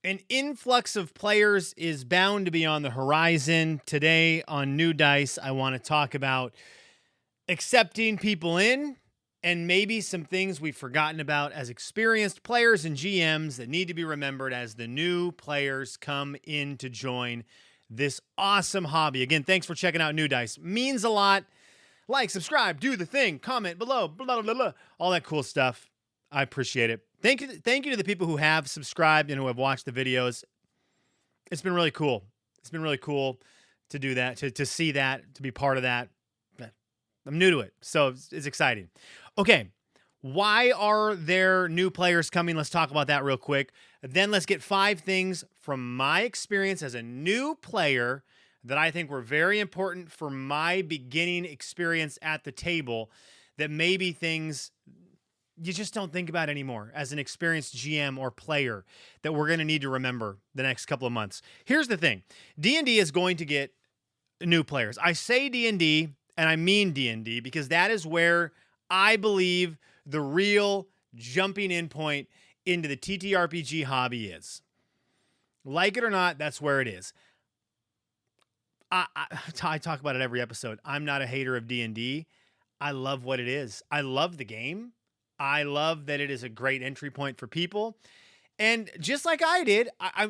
An influx of players is bound to be on the horizon. Today on New Dice, I want to talk about accepting people in and maybe some things we've forgotten about as experienced players and GMs that need to be remembered as the new players come in to join this awesome hobby. Again, thanks for checking out New Dice. Means a lot. Like, subscribe, do the thing, comment below, blah, blah, blah, all that cool stuff. I appreciate it. Thank you to the people who have subscribed and who have watched the videos. It's been really cool. It's been really cool to do that, to see that, to be part of that. I'm new to it, so it's exciting. Okay, why are there new players coming? Let's talk about that real quick. Then let's get 5 things from my experience as a new player that I think were very important for my beginning experience at the table, that maybe things you just don't think about anymore as an experienced GM or player that we're going to need to remember the next couple of months. Here's the thing. D&D is going to get new players. I say D&D, and I mean D&D, because that is where I believe the real jumping in point into the TTRPG hobby is. Like it or not, that's where it is. I talk about it every episode. I'm not a hater of D&D. I love what it is. I love the game. I love that it is a great entry point for people. And just like I did,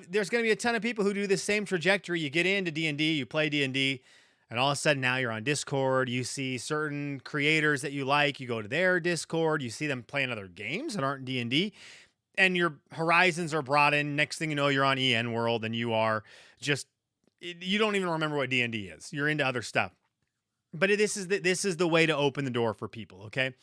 there's going to be a ton of people who do the same trajectory. You get into D&D, you play D&D, and all of a sudden now you're on Discord. You see certain creators that you like. You go to their Discord. You see them playing other games that aren't D&D. And your horizons are broadened. Next thing you know, you're on EN World, and you are just, you don't even remember what D&D is. You're into other stuff. But this is the way to open the door for people, okay?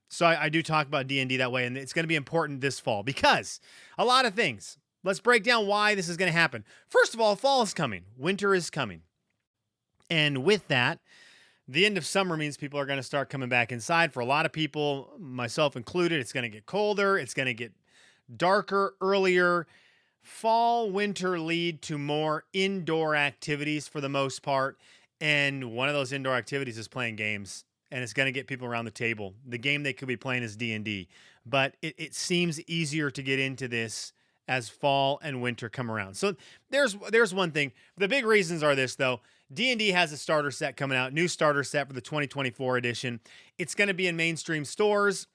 So I do talk about D&D that way, and it's going to be important this fall because a lot of things. Let's break down why this is going to happen. First of all, fall is coming. Winter is coming. And with that, the end of summer means people are going to start coming back inside. For a lot of people, myself included, it's going to get colder. It's going to get darker earlier. Fall, winter lead to more indoor activities for the most part. And one of those indoor activities is playing games. And it's going to get people around the table. The game they could be playing is D&D. But it seems easier to get into this as fall and winter come around. So there's one thing. The big reasons are this, though. D&D has a starter set coming out. New starter set for the 2024 edition. It's going to be in mainstream stores.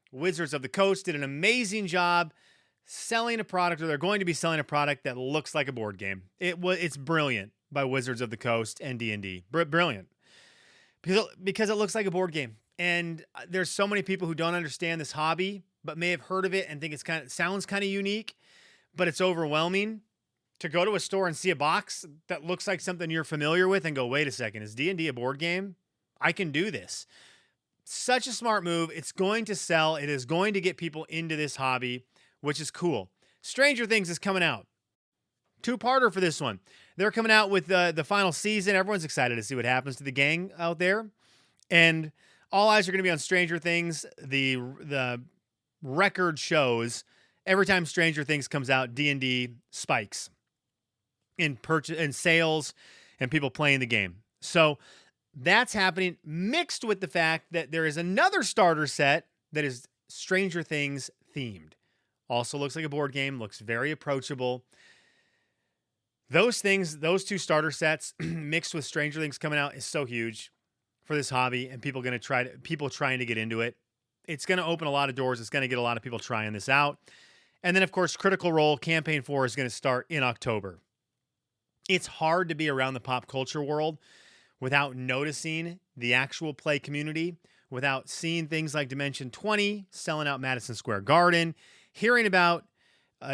Wizards of the Coast did an amazing job selling a product, or they're going to be selling a product that looks like a board game. It's brilliant by Wizards of the Coast and D&D. Brilliant. Because it looks like a board game. And there's so many people who don't understand this hobby, but may have heard of it and think sounds kind of unique, but it's overwhelming to go to a store and see a box that looks like something you're familiar with and go, wait a second, is D&D a board game? I can do this. Such a smart move. It's going to sell. It is going to get people into this hobby, which is cool. Stranger Things is coming out. 2-parter for this one. They're coming out with the final season. Everyone's excited to see what happens to the gang out there. And all eyes are going to be on Stranger Things. The record shows every time Stranger Things comes out, D&D spikes in sales and people playing the game. So that's happening, mixed with the fact that there is another starter set that is Stranger Things themed. Also looks like a board game, looks very approachable. Those 2 starter sets mixed with Stranger Things coming out is so huge for this hobby, and people trying to get into it. It's going to open a lot of doors. It's going to get a lot of people trying this out. And then, of course, Critical Role Campaign 4 is going to start in October. It's hard to be around the pop culture world without noticing the actual play community, without seeing things like Dimension 20 selling out Madison Square Garden, hearing about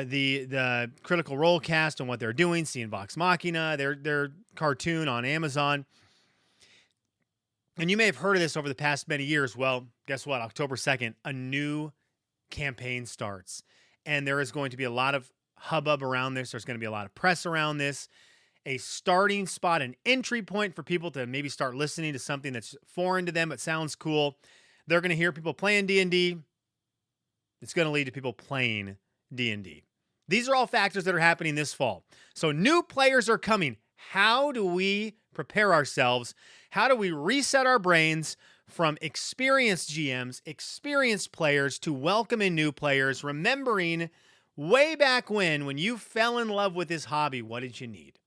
the Critical Role cast and what they're doing, seeing Vox Machina, their cartoon on Amazon. And you may have heard of this over the past many years. Well, guess what? October 2nd, a new campaign starts. And there is going to be a lot of hubbub around this. There's going to be a lot of press around this. A starting spot, an entry point for people to maybe start listening to something that's foreign to them but sounds cool. They're going to hear people playing D&D. It's going to lead to people playing D&D. These are all factors that are happening this fall. So new players are coming. How do we prepare ourselves? How do we reset our brains from experienced GMs, experienced players to welcome in new players, remembering Way back when you fell in love with this hobby, what did you need?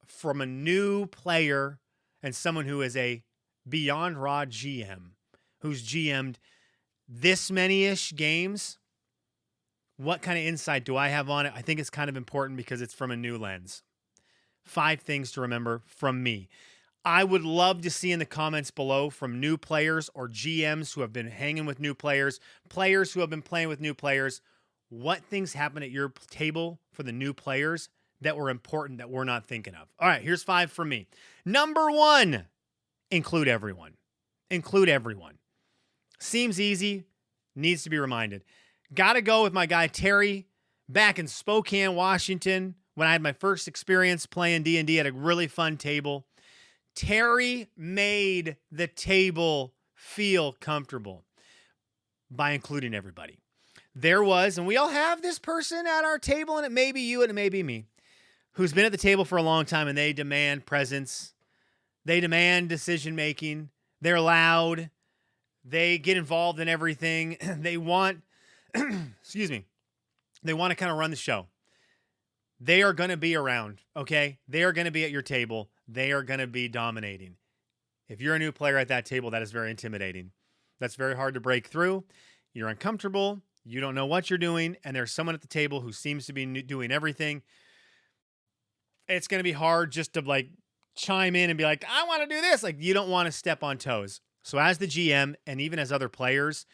From a new player and someone who is a beyond raw GM, who's GM'd this many-ish games, what kind of insight do I have on it? I think it's kind of important because it's from a new lens. 5 things to remember from me. I would love to see in the comments below from new players or GMs who have been hanging with new players, players who have been playing with new players, what things happen at your table for the new players that were important that we're not thinking of. All right, here's 5 from me. Number 1, include everyone. Include everyone. Seems easy, needs to be reminded. Got to go with my guy Terry back in Spokane, Washington, when I had my first experience playing D&D at a really fun table. Terry made the table feel comfortable by including everybody. There was, and we all have this person at our table, and it may be you and it may be me, who's been at the table for a long time, and they demand presence. They demand decision-making. They're loud. They get involved in everything. They want, excuse me, they want to kind of run the show. They are going to be around, okay? They are going to be at your table. They are going to be dominating. If you're a new player at that table, that is very intimidating. That's very hard to break through. You're uncomfortable. You don't know what you're doing, and there's someone at the table who seems to be doing everything. It's going to be hard just to like chime in and be like, I want to do this. Like, you don't want to step on toes. So as the GM, and even as other players,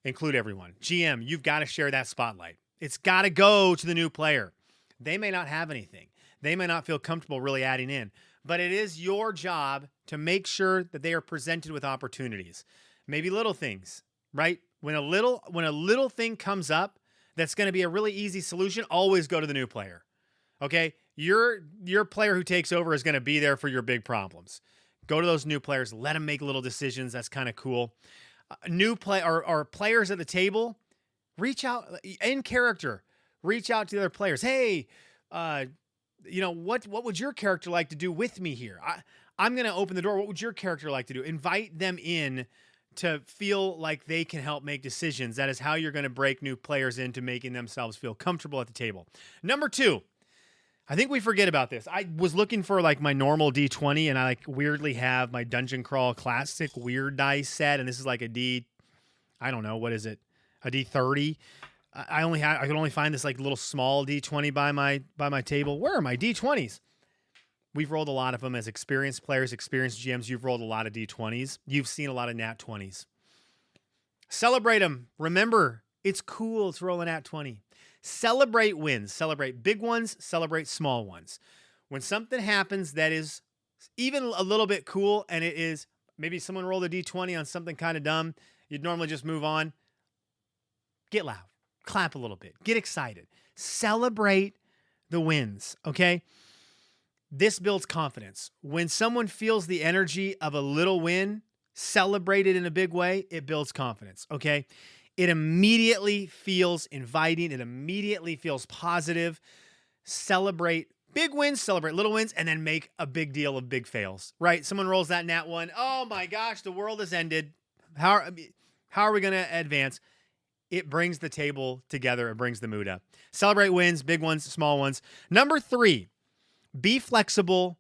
include everyone. GM, you've got to share that spotlight. It's got to go to the new player. They may not have anything. They may not feel comfortable really adding in, but it is your job to make sure that they are presented with opportunities. Maybe little things, right? When a little thing comes up that's going to be a really easy solution, always go to the new player. Okay? Your player who takes over is going to be there for your big problems. Go to those new players. Let them make little decisions. That's kind of cool. New play or players at the table, reach out in character. Reach out to the other players. Hey, what would your character like to do with me here? I'm going to open the door. What would your character like to do? Invite them in to feel like they can help make decisions. That is how you're going to break new players into making themselves feel comfortable at the table. Number 2, I think we forget about this. I was looking for like my normal D20, and I like weirdly have my Dungeon Crawl Classic Weird Dice set, and this is like a D, I don't know, what is it? A D30. I could only find this like little small D20 by my table. Where are my D20s? We've rolled a lot of them as experienced players, experienced GMs. You've rolled a lot of D20s. You've seen a lot of nat 20s. Celebrate them. Remember, it's cool to roll a nat 20. Celebrate wins. Celebrate big ones. Celebrate small ones. When something happens that is even a little bit cool, and it is maybe someone rolled a D20 on something kind of dumb, you'd normally just move on. Get loud. Clap a little bit. Get excited. Celebrate the wins, okay? This builds confidence. When someone feels the energy of a little win, celebrate it in a big way, it builds confidence, okay? It immediately feels inviting. It immediately feels positive. Celebrate big wins, celebrate little wins, and then make a big deal of big fails, right? Someone rolls that nat 1. Oh my gosh, the world has ended. How are we going to advance? It brings the table together. It brings the mood up. Celebrate wins, big ones, small ones. Number 3, be flexible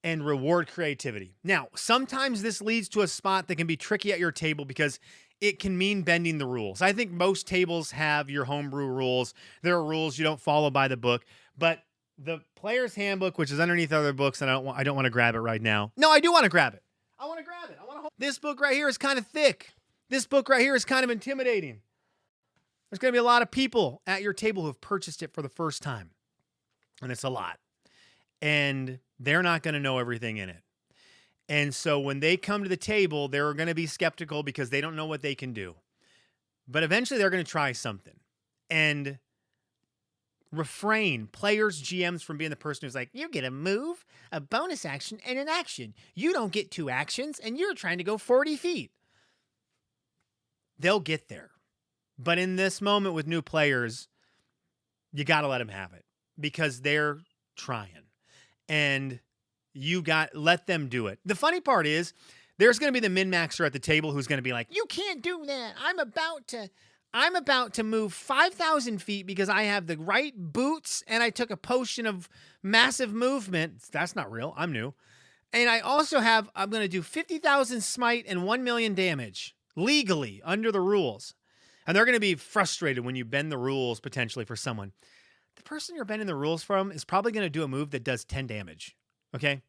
and reward creativity. Now, sometimes this leads to a spot that can be tricky at your table because it can mean bending the rules. I think most tables have your homebrew rules. There are rules you don't follow by the book, but the player's handbook, which is underneath other books, and I don't want to grab it right now. No, I do want to grab it. I want to grab it. I want to hold. This book right here is kind of thick. This book right here is kind of intimidating. There's going to be a lot of people at your table who have purchased it for the first time. And it's a lot. And they're not going to know everything in it. And so when they come to the table, they're going to be skeptical because they don't know what they can do. But eventually they're going to try something. And refrain players, GMs from being the person who's like, you get a move, a bonus action, and an action. You don't get 2 actions, and you're trying to go 40 feet. They'll get there. But in this moment with new players, you got to let them have it because they're trying. And let them do it. The funny part is there's going to be the min-maxer at the table who's going to be like, you can't do that. I'm about to I'm about to move 5,000 feet because I have the right boots and I took a potion of massive movement. That's not real. I'm new. And I also I'm going to do 50,000 smite and 1 million damage legally under the rules. And they're going to be frustrated when you bend the rules potentially for someone. The person you're bending the rules from is probably going to do a move that does 10 damage. Okay?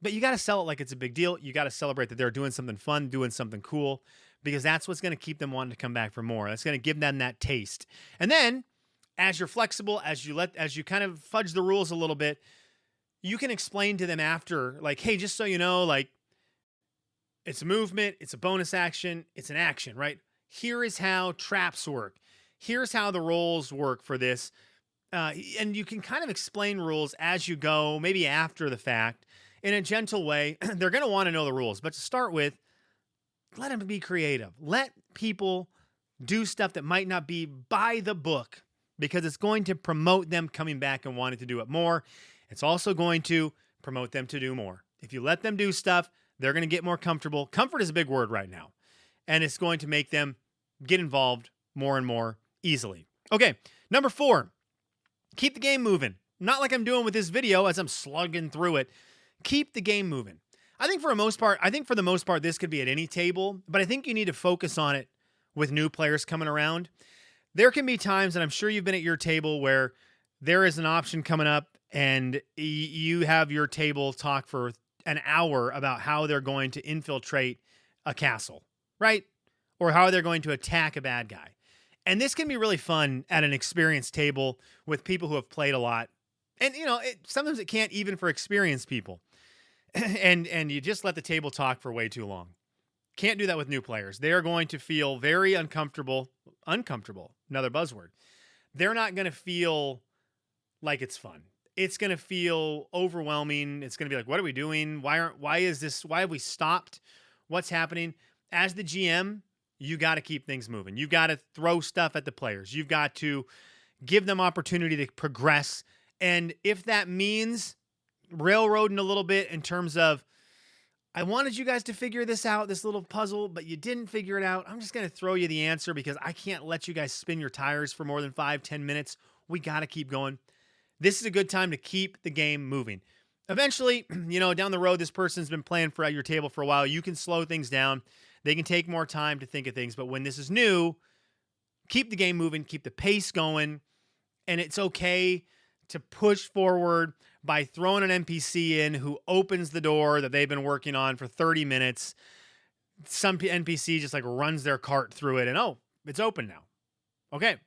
But you got to sell it like it's a big deal. You got to celebrate that they're doing something fun, doing something cool, because that's what's going to keep them wanting to come back for more. That's going to give them that taste. And then as you're flexible, as you kind of fudge the rules a little bit, you can explain to them after, like, hey, just so you know, like, it's a movement, it's a bonus action, it's an action, right? Here is how traps work. Here's how the rolls work for this. And you can kind of explain rules as you go, maybe after the fact, in a gentle way. They're going to want to know the rules. But to start with, let them be creative. Let people do stuff that might not be by the book, because it's going to promote them coming back and wanting to do it more. It's also going to promote them to do more. If you let them do stuff, they're going to get more comfortable. Comfort is a big word right now. And it's going to make them get involved more and more easily. Okay, number 4, keep the game moving. Not like I'm doing with this video as I'm slugging through it. Keep the game moving. I think for the most part, this could be at any table, but I think you need to focus on it with new players coming around. There can be times, and I'm sure you've been at your table, where there is an option coming up and you have your table talk for an hour about how they're going to infiltrate a castle, right? Or how they're going to attack a bad guy. And this can be really fun at an experienced table with people who have played a lot. And, sometimes it can't, even for experienced people. and you just let the table talk for way too long. Can't do that with new players. They are going to feel very uncomfortable, another buzzword. They're not going to feel like it's fun. It's going to feel overwhelming. It's going to be like, what are we doing? Why have we stopped? What's happening? As the GM, you got to keep things moving. You've got to throw stuff at the players. You've got to give them opportunity to progress. And if that means railroading a little bit in terms of, I wanted you guys to figure this out, this little puzzle, but you didn't figure it out, I'm just going to throw you the answer because I can't let you guys spin your tires for more than 5-10 minutes. We got to keep going. This is a good time to keep the game moving. Eventually, down the road, this person's been playing at your table for a while. You can slow things down. They can take more time to think of things. But when this is new, keep the game moving, keep the pace going. And it's okay to push forward by throwing an NPC in who opens the door that they've been working on for 30 minutes. Some NPC just runs their cart through it and, it's open now. Okay,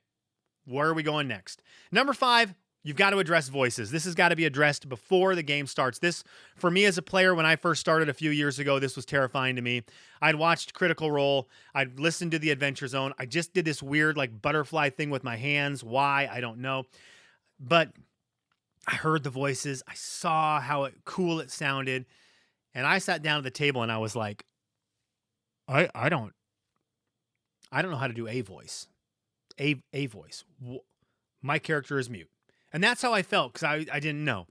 where are we going next? Number 5, you've got to address voices. This has got to be addressed before the game starts. This, for me as a player, when I first started a few years ago, this was terrifying to me. I'd watched Critical Role. I'd listened to the Adventure Zone. I just did this weird butterfly thing with my hands. Why? I don't know. But I heard the voices. I saw how cool it sounded. And I sat down at the table and I was like, I don't know how to do a voice. A voice. My character is mute. And that's how I felt because I didn't know.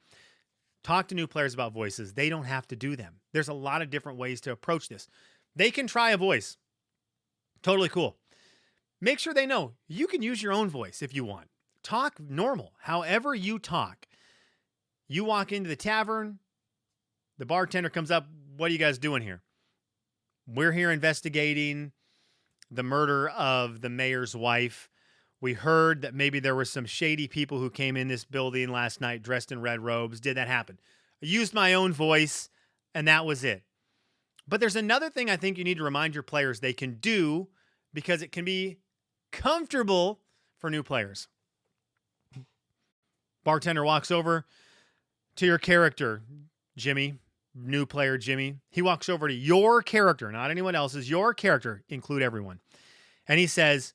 Talk to new players about voices. They don't have to do them. There's a lot of different ways to approach this. They can try a voice. Totally cool. Make sure they know you can use your own voice if you want. Talk normal. However you talk. You walk into the tavern. The bartender comes up. What are you guys doing here? We're here investigating the murder of the mayor's wife. We heard that maybe there were some shady people who came in this building last night dressed in red robes. Did that happen? I used my own voice, and that was it. But there's another thing I think you need to remind your players they can do because it can be comfortable for new players. Bartender walks over to your character, Jimmy, new player Jimmy. He walks over to your character, not anyone else's, your character, include everyone. And he says,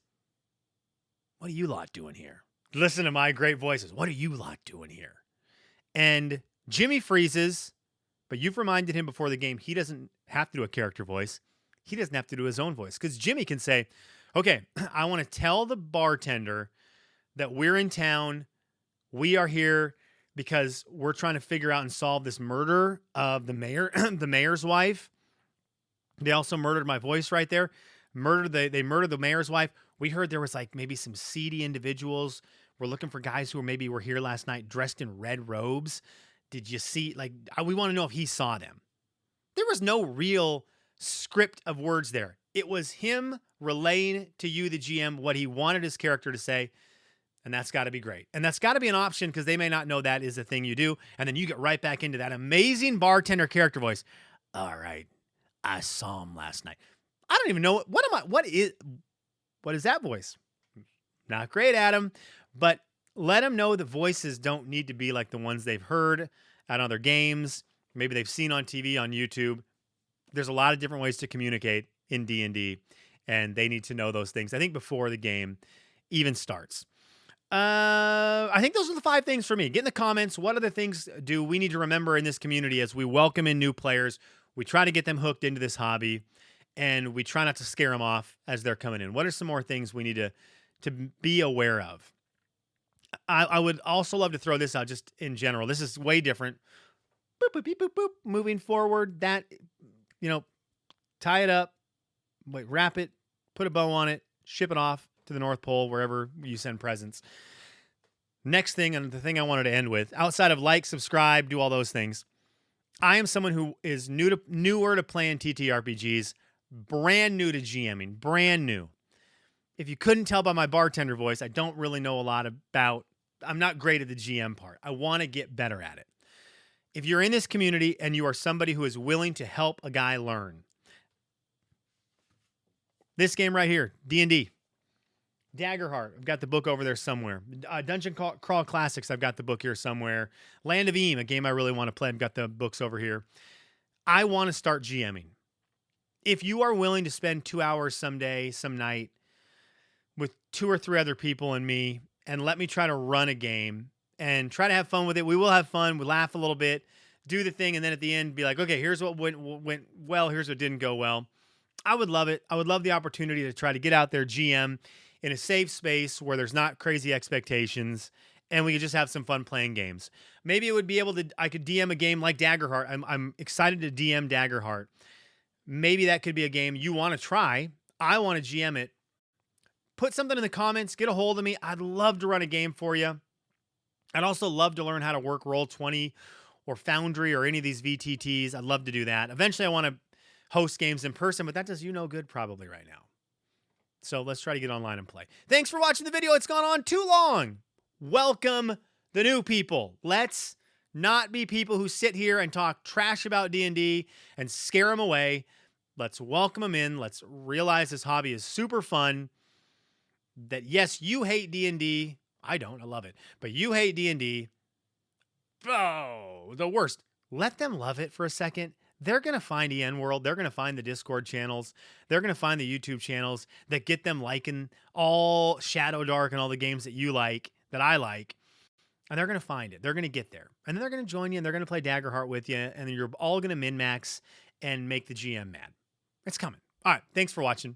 what are you lot doing here? Listen to my great voices. What are you lot doing here? And Jimmy freezes, but you've reminded him before the game he doesn't have to do a character voice. He doesn't have to do his own voice because Jimmy can say, okay, I want to tell the bartender that we're in town. We are here because we're trying to figure out and solve this murder of the mayor, the mayor's wife. They also murdered my voice right there. They murdered the mayor's wife. We heard there was like maybe some seedy individuals. We're looking for guys who maybe were here last night dressed in red robes. Did you see, like, we want to know if he saw them. There was no real script of words there. It was him relaying to you, the GM, what he wanted his character to say. And that's got to be great. And that's got to be an option because they may not know that is a thing you do. And then you get right back into that amazing bartender character voice. All right, I saw him last night. I don't even know. What is that voice? Not great, Adam. But let them know the voices don't need to be like the ones they've heard at other games. Maybe they've seen on TV, on YouTube. There's a lot of different ways to communicate in D&D, and they need to know those things, I think, before the game even starts. I think those are the 5 things for me. Get in the comments. What other things do we need to remember in this community as we welcome in new players? We try to get them hooked into this hobby, and we try not to scare them off as they're coming in. What are some more things we need to be aware of? I would also love to throw this out just in general. This is way different. Boop, boop, beep, boop, boop. Moving forward, that, tie it up, wrap it, put a bow on it, ship it off to the North Pole, wherever you send presents. Next thing, and the thing I wanted to end with, outside of like, subscribe, do all those things, I am someone who is newer to playing TTRPGs, brand new to GMing, brand new. If you couldn't tell by my bartender voice, I don't really know a lot about, I'm not great at the GM part. I want to get better at it. If you're in this community and you are somebody who is willing to help a guy learn, this game right here, D&D, Daggerheart, I've got the book over there somewhere. Dungeon Crawl Classics, I've got the book here somewhere. Land of Eam, a game I really want to play, I've got the books over here. I want to start GMing. If you are willing to spend 2 hours someday, some night, with 2 or 3 other people and me, and let me try to run a game and try to have fun with it. We will have fun. We laugh a little bit, do the thing, and then at the end be like, okay, here's what went well, here's what didn't go well. I would love it. I would love the opportunity to try to get out there, GM, in a safe space where there's not crazy expectations, and we could just have some fun playing games. Maybe it would be able to, I could DM a game like Daggerheart. I'm excited to DM Daggerheart. Maybe that could be a game you want to try. I want to GM it. Put something in the comments. Get a hold of me. I'd love to run a game for you. I'd also love to learn how to work Roll20 or Foundry or any of these VTTs. I'd love to do that. Eventually, I want to host games in person, but that does you no good probably right now. So let's try to get online and play. Thanks for watching the video. It's gone on too long. Welcome the new people. Let's not be people who sit here and talk trash about D&D and scare them away. Let's welcome them in. Let's realize this hobby is super fun. That yes, you hate D&D. I don't. I love it. But you hate D&D. Oh, the worst. Let them love it for a second. They're going to find EN World. They're going to find the Discord channels. They're going to find the YouTube channels that get them liking all Shadow Dark and all the games that you like, that I like. And they're going to find it. They're going to get there. And then they're going to join you and they're going to play Daggerheart with you. And then you're all going to min-max and make the GM mad. It's coming. All right. Thanks for watching.